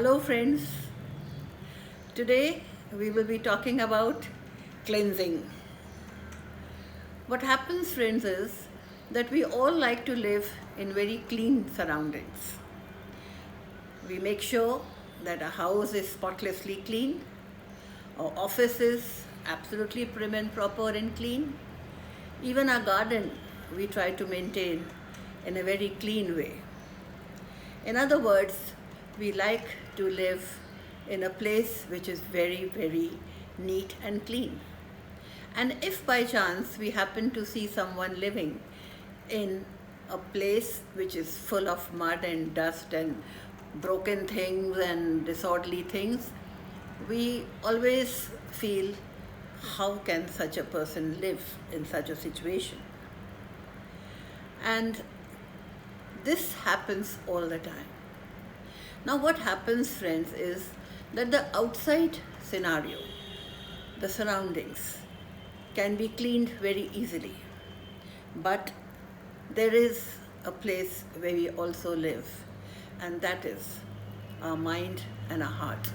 Hello, friends. Today we will be talking about cleansing. What happens, friends, is that we all like to live in very clean surroundings. We make sure that our house is spotlessly clean, our office is absolutely prim and proper and clean. Even our garden we try to maintain in a very clean way. In other words, we like to live in a place which is very, very neat and clean. And if by chance we happen to see someone living in a place which is full of mud and dust and broken things and disorderly things, we always feel, how can such a person live in such a situation? And this happens all the time. Now what happens, friends, is that the outside scenario, the surroundings, can be cleaned very easily. But there is a place where we also live, and that is our mind and our heart.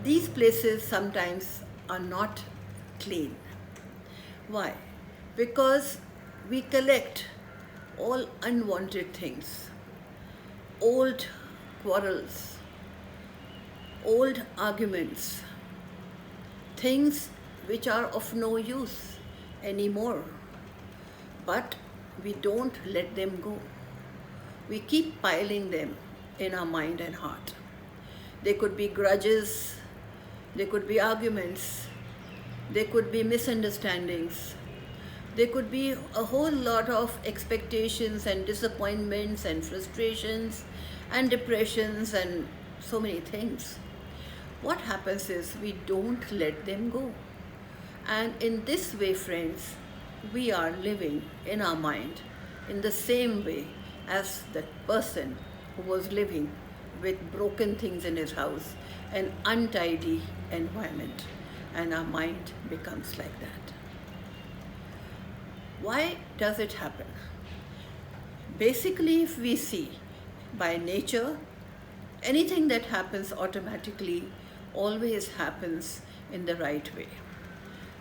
These places sometimes are not clean. Why? Because we collect all unwanted things, old quarrels, old arguments, things which are of no use anymore, but we don't let them go. We keep piling them in our mind and heart. They could be grudges, they could be arguments, they could be misunderstandings, there could be a whole lot of expectations and disappointments and frustrations and depressions and so many things. What happens is we don't let them go. And in this way, friends, we are living in our mind in the same way as that person who was living with broken things in his house, an untidy environment, and our mind becomes like that. Why does it happen? Basically, if we see by nature, anything that happens automatically always happens in the right way.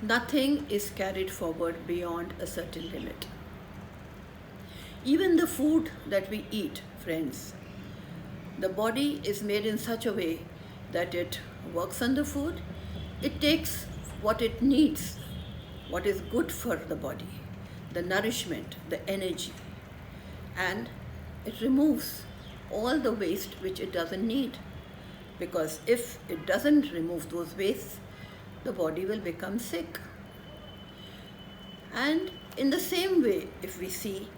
Nothing is carried forward beyond a certain limit. Even the food that we eat, friends, the body is made in such a way that it works on the food, it takes what it needs, what is good for the body, the nourishment, the energy, and it removes all the waste which it doesn't need. Because if it doesn't remove those wastes, the body will become sick. And in the same way, if we see,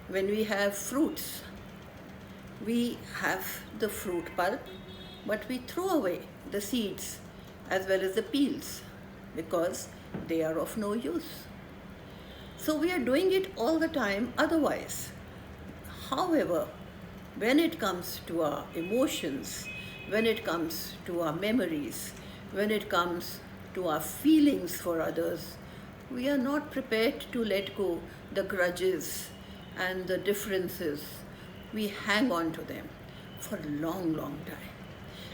when we have fruits, we have the fruit pulp, but we throw away the seeds as well as the peels because they are of no use. So we are doing it all the time otherwise. However, when it comes to our emotions, when it comes to our memories, when it comes to our feelings for others, we are not prepared to let go the grudges and the differences. We hang on to them for a long, long time.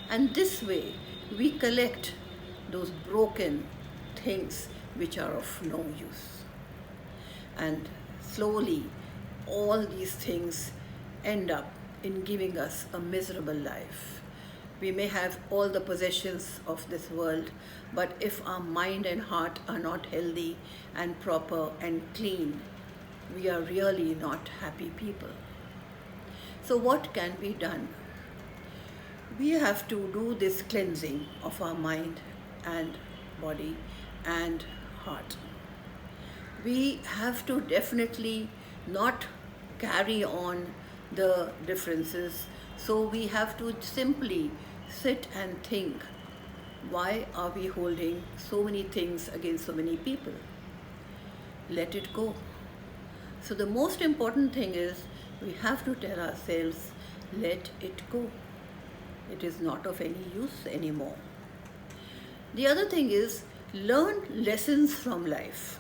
And this way, we collect those broken things which are of no use. And slowly, all these things end up in giving us a miserable life. We may have all the possessions of this world, but if our mind and heart are not healthy and proper and clean, we are really not happy people. So what can be done? We have to do this cleansing of our mind and body and heart. We have to definitely not carry on the differences. So we have to simply sit and think, why are we holding so many things against so many people? Let it go. So the most important thing is we have to tell ourselves, let it go. It is not of any use anymore. The other thing is, learn lessons from life.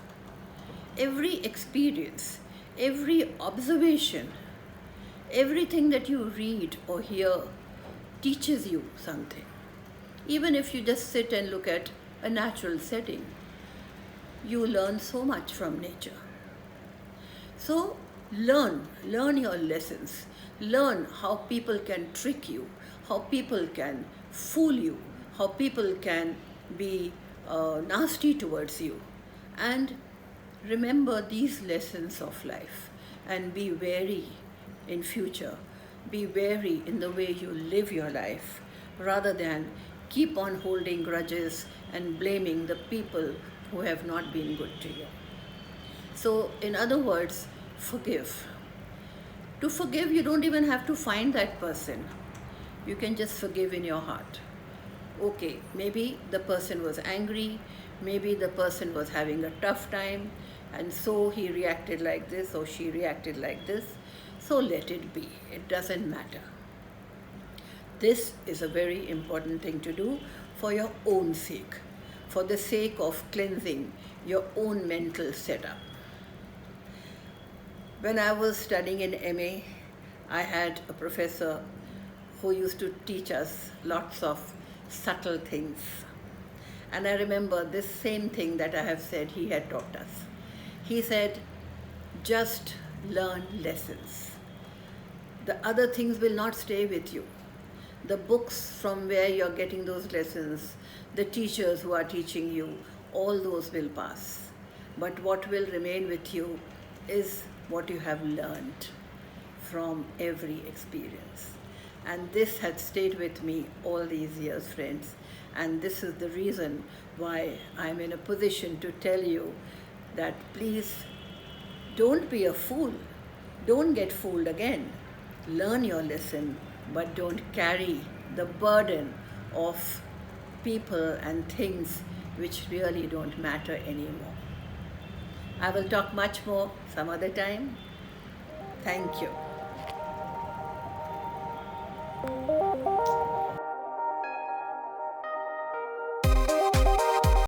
Every experience, every observation, everything that you read or hear teaches you something. Even if you just sit and look at a natural setting, you learn so much from nature. So learn your lessons. Learn how people can trick you, how people can fool you, how people can be nasty towards you. And remember these lessons of life and be wary in future. Be wary in the way you live your life rather than keep on holding grudges and blaming the people who have not been good to you. So, in other words, forgive. To forgive, you don't even have to find that person. You can just forgive in your heart. Okay, maybe the person was angry, maybe the person was having a tough time, and so he reacted like this or she reacted like this. So let it be. It doesn't matter. This is a very important thing to do for your own sake, for the sake of cleansing your own mental setup. When I was studying in MA, I had a professor who used to teach us lots of subtle things. And I remember this same thing that I have said he had taught us. He said, just learn lessons. The other things will not stay with you. The books from where you're getting those lessons, the teachers who are teaching you, all those will pass. But what will remain with you is what you have learned from every experience. And this had stayed with me all these years, friends. And this is the reason why I'm in a position to tell you that please don't be a fool. Don't get fooled again. Learn your lesson, but don't carry the burden of people and things which really don't matter anymore. I will talk much more some other time. Thank you.